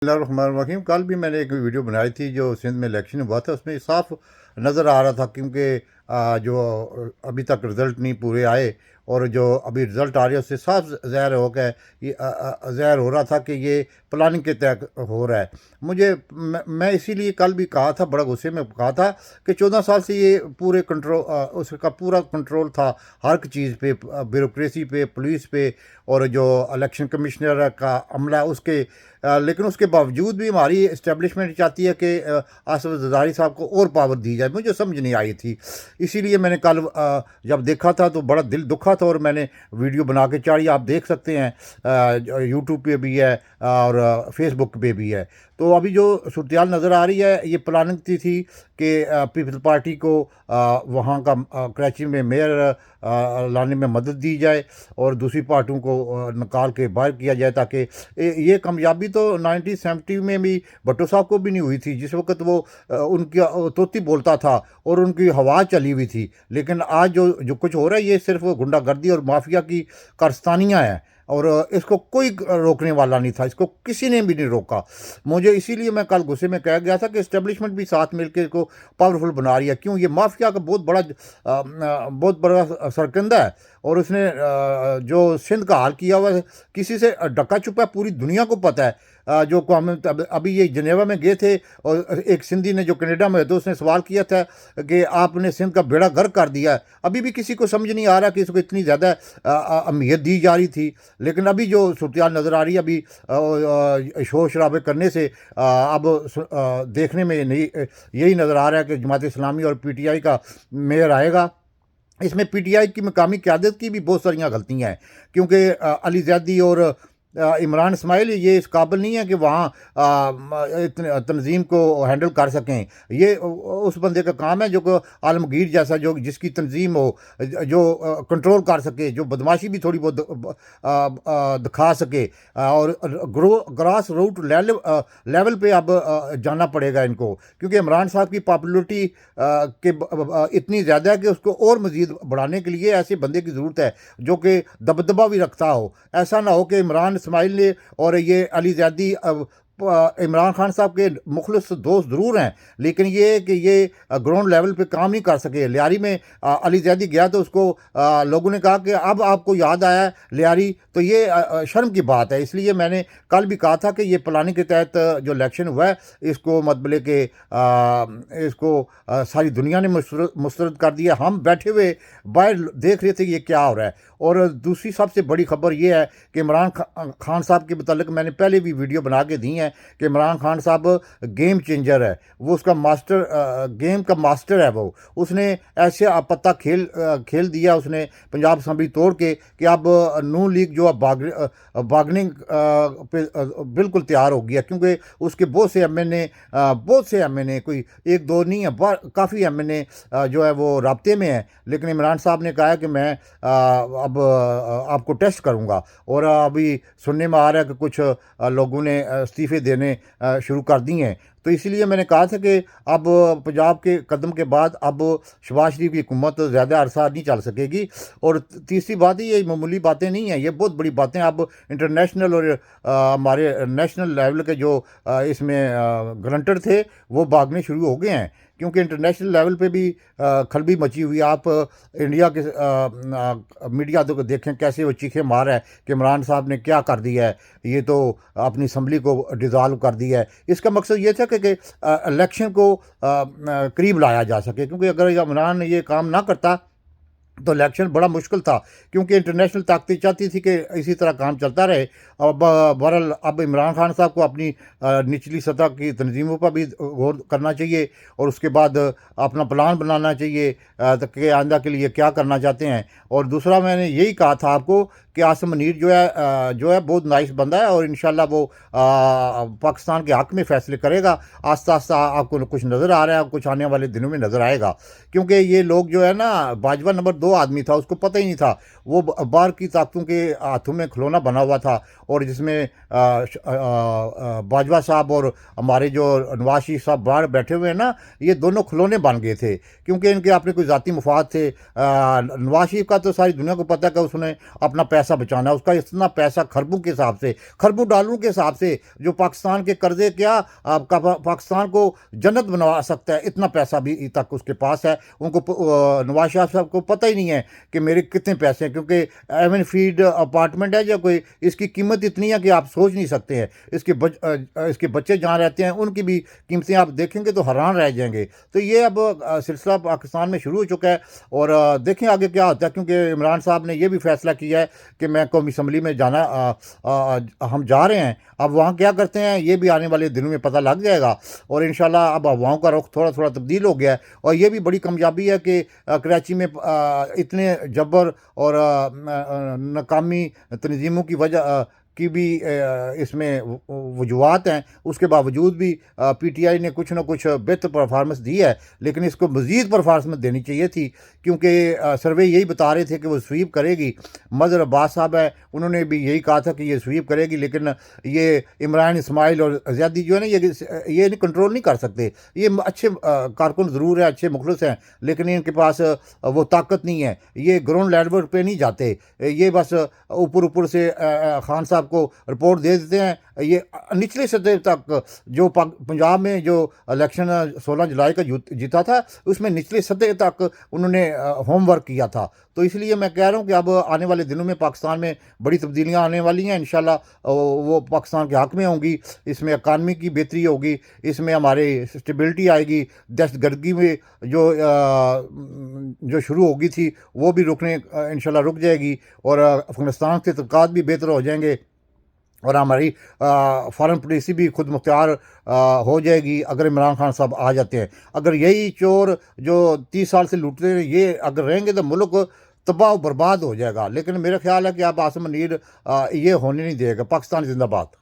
बिस्मिल्लाहिर्रहमानिर्रहीम। कल भी मैंने एक वीडियो बनाई थी जो सिंध में इलेक्शन हुआ था, उसमें साफ नज़र आ रहा था क्योंकि जो अभी तक रिज़ल्ट नहीं पूरे आए और जो अभी रिज़ल्ट आ रहे हैं उससे साफ ज़ाहिर हो गया ये ज़ाहिर हो रहा था कि ये प्लानिंग के तहत हो रहा है। मैं इसीलिए कल भी कहा था, बड़ा गुस्से में कहा था कि 14 साल से ये पूरे कंट्रोल उसका पूरा कंट्रोल था हर एक चीज़ पे, ब्यूरोक्रेसी पे, पुलिस पे और जो इलेक्शन कमिश्नर का अमला है उसके। लेकिन उसके बावजूद भी हमारी इस्टेब्लिशमेंट चाहती है कि आसिफ ज़रदारी साहब को और पावर दी जाए। मुझे समझ नहीं आई थी, इसीलिए मैंने कल जब देखा था तो बड़ा दिल दुखा था और मैंने वीडियो बना के चाड़ी, आप देख सकते हैं, यूट्यूब पे भी है और फेसबुक पे भी है। तो अभी जो सूरत नज़र आ रही है ये प्लानिंग थी कि पीपल्स पार्टी को वहाँ का कराची में मेयर लाने में मदद दी जाए और दूसरी पार्टियों को निकाल के बाहर किया जाए, ताकि ये कामयाबी तो 1970 में भी भट्टो साहब को भी नहीं हुई थी, जिस वक्त वो उनकी तोती बोलता था और उनकी हवा चली हुई थी। लेकिन आज जो जो कुछ हो रहा है ये सिर्फ गुंडागर्दी और माफिया की कारस्तानियाँ हैं और इसको कोई रोकने वाला नहीं था, इसको किसी ने भी नहीं रोका। मुझे इसीलिए मैं कल गुस्से में कह गया था कि इस्टेब्लिशमेंट भी साथ मिलकर इसको पावरफुल बना रही है। क्यों? ये माफिया का बहुत बड़ा सरकंदा है और उसने जो सिंध का हाल किया हुआ है किसी से डका छुपा है, पूरी दुनिया को पता है। जो हम अभी ये जनेवा में गए थे और एक सिंधी ने जो कनाडा में तो उसने सवाल किया था कि आपने सिंध का बेड़ा गर्क कर दिया है। अभी भी किसी को समझ नहीं आ रहा कि इसको इतनी ज़्यादा अहमियत दी जा रही थी। लेकिन अभी जो सूरत नज़र आ रही है, अभी शोर शराबे करने से अब देखने में नहीं यही नज़र आ रहा है कि जमात इस्लामी और PTI का मेयर आएगा। इसमें PTI की मकामी क़यादत की भी बहुत सारी गलतियाँ हैं, क्योंकि अली ज़ैदी और इमरान इस्माइल ये इस काबिल नहीं है कि वहाँ तंजीम को हैंडल कर सकें। ये उस बंदे का काम है जो कि आलमगीर जैसा, जो जिसकी तंजीम हो, जो कंट्रोल कर सके, जो बदमाशी भी थोड़ी बहुत दिखा सके और ग्रास रूट लेवल पे अब जाना पड़ेगा इनको, क्योंकि इमरान साहब की पॉपुलरिटी इतनी ज़्यादा है कि उसको और मज़ीद बढ़ाने के लिए ऐसे बंदे की ज़रूरत है जो कि दबदबा भी रखता हो। ऐसा ना हो कि इमरान इस्माइल ने और ये अली ज़ैदी इमरान खान साहब के मुखलिस दोस्त ज़रूर हैं, लेकिन ये कि ये ग्राउंड लेवल पे काम नहीं कर सके। लियारी में अली ज़ैदी गया तो उसको लोगों ने कहा कि अब आपको याद आया है लियारी, तो ये शर्म की बात है। इसलिए मैंने कल भी कहा था कि ये प्लानिंग के तहत जो इलेक्शन हुआ है इसको मतलब के इसको सारी दुनिया ने मुस्तरद कर दिया। हम बैठे हुए बाहर देख रहे थे ये क्या हो रहा है। और दूसरी सबसे बड़ी खबर ये है कि इमरान खान साहब के मतलब मैंने पहले भी वीडियो बना के दी है कि इमरान खान साहब गेम चेंजर है, वो उसका मास्टर, गेम का मास्टर है। वो उसने ऐसे पत्ता खेल दिया उसने पंजाब असम्बली तोड़ के कि अब नून लीग जो भागने पे बिल्कुल तैयार हो गया, क्योंकि उसके बहुत से एम एन ए कोई एक दो नहीं है, काफ़ी एम एन ए जो है वो राब्ते में है। लेकिन इमरान साहब ने कहा है कि मैं अब आपको टेस्ट करूंगा। और अभी सुनने में आ रहा है कि कुछ लोगों ने इस्तीफ़े देने शुरू कर दिए हैं। तो इसीलिए मैंने कहा था कि अब पंजाब के कदम के बाद अब शहबाज शरीफ की हुकूमत ज़्यादा अरसा नहीं चल सकेगी। और तीसरी बात ये मामूली बातें नहीं हैं, ये बहुत बड़ी बातें। अब इंटरनेशनल और हमारे नेशनल लेवल के जो इसमें ग्रंटर थे वो भागने शुरू हो गए हैं, क्योंकि इंटरनेशनल लेवल पे भी खलबली मची हुई। आप इंडिया के मीडिया तो देखें कैसे वो चीखें मार है कि इमरान साहब ने क्या कर दिया है, ये तो अपनी असम्बली को डिज़ाल्व कर दिया है। इसका मकसद ये था कि इलेक्शन को करीब लाया जा सके, क्योंकि अगर इमरान ये काम ना करता तो इलेक्शन बड़ा मुश्किल था, क्योंकि इंटरनेशनल ताकतें चाहती थी कि इसी तरह काम चलता रहे। अब बहरहाल अब इमरान खान साहब को अपनी निचली सतह की तंजीमों पर भी गौर करना चाहिए और उसके बाद अपना प्लान बनाना चाहिए कि आइंदा के लिए क्या करना चाहते हैं। और दूसरा मैंने यही कहा था आपको कि आसिम मुनीर जो है बहुत नाइस बंदा है और इंशाल्लाह वो पाकिस्तान के हक़ में फ़ैसले करेगा। आस्ता आस्ता आपको कुछ नज़र आ रहा है, कुछ आने वाले दिनों में नज़र आएगा, क्योंकि ये लोग जो है ना, भाजपा नंबर 2 वो आदमी था, उसको पता ही नहीं था। वो बाहर की ताकतों के हाथों में खिलौना बना हुआ था, और जिसमें बाजवा साहब और हमारे जो नवाज शरीफ साहब बाहर बैठे हुए हैं ना, ये दोनों खिलौने बन गए थे, क्योंकि इनके अपने कोई ज़ाती मफाद थे। नवाज शरीफ का तो सारी दुनिया को पता है कि उसने अपना पैसा बचाना है, उसका इतना पैसा खरबों के हिसाब से, खरबों डॉलरों के हिसाब से, जो पाकिस्तान के कर्जे क्या आपका पाकिस्तान को जन्नत बनवा सकता है, इतना पैसा भी तक उसके पास है। उनको नवाज शरीफ साहब को पता ही नहीं है कि मेरे कितने पैसे हैं, क्योंकि एवन फील्ड अपार्टमेंट है या कोई, इसकी कीमत इतनी है कि आप सोच नहीं सकते हैं। इसके बच्चे जहाँ रहते हैं उनकी भी कीमतें आप देखेंगे तो हैरान रह जाएंगे। तो ये अब सिलसिला पाकिस्तान में शुरू हो चुका है, और देखें आगे क्या होता है, क्योंकि इमरान साहब ने यह भी फैसला किया है कि मैं कौमी असम्बली में जाना, हम जा रहे हैं। अब वहाँ क्या करते हैं ये भी आने वाले दिनों में पता लग जाएगा, और इंशाल्लाह अब अफवाहों का रुख थोड़ा थोड़ा तब्दील हो गया है। और ये भी बड़ी कामयाबी है कि कराची में इतने जबर और नाकामी तंजीमों की वजह की भी इसमें वजूहत हैं, उसके बावजूद भी पीटीआई ने कुछ ना कुछ बेहतर परफॉर्मेंस दी है, लेकिन इसको मज़ीद परफॉर्मेंस देनी चाहिए थी, क्योंकि सर्वे यही बता रहे थे कि वो स्वीप करेगी। मज़हर अब्बास साहब है, उन्होंने भी यही कहा था कि ये स्वीप करेगी, लेकिन ये इमरान इस्माइल और ज़्यादी जो है ना, ये कंट्रोल नहीं कर सकते। ये अच्छे कारकुन ज़रूर है, अच्छे मुखलिस हैं, लेकिन इनके पास वो ताकत नहीं है। ये ग्राउंड लेवल पे नहीं जाते, ये बस ऊपर ऊपर से खान साहब को रिपोर्ट दे देते हैं। ये निचले सतह तक जो पंजाब में जो इलेक्शन 16 जुलाई का जीता था, उसमें निचले सतह तक उन्होंने होमवर्क किया था। तो इसलिए मैं कह रहा हूँ कि अब आने वाले दिनों में पाकिस्तान में बड़ी तब्दीलियाँ आने वाली हैं। इंशाल्लाह वो पाकिस्तान के हक़ में होंगी। इसमें इकानमी की बेहतरी होगी, इसमें हमारे स्टेबिलिटी आएगी। दहशतगर्दी में जो शुरू होगी थी वो भी रुकने इंशाल्लाह रुक जाएगी, और अफ़गानिस्तान के तल्क़ात भी बेहतर हो जाएंगे, और हमारी फ़ॉरेन पॉलिसी भी खुद मुख्तियार हो जाएगी अगर इमरान खान साहब आ जाते हैं। अगर यही चोर जो 30 साल से लूटते हैं ये अगर रहेंगे तो मुल्क तबाह बर्बाद हो जाएगा। लेकिन मेरा ख्याल है कि अब आसिम मुनीर ये होने नहीं देगा। पाकिस्तान जिंदाबाद।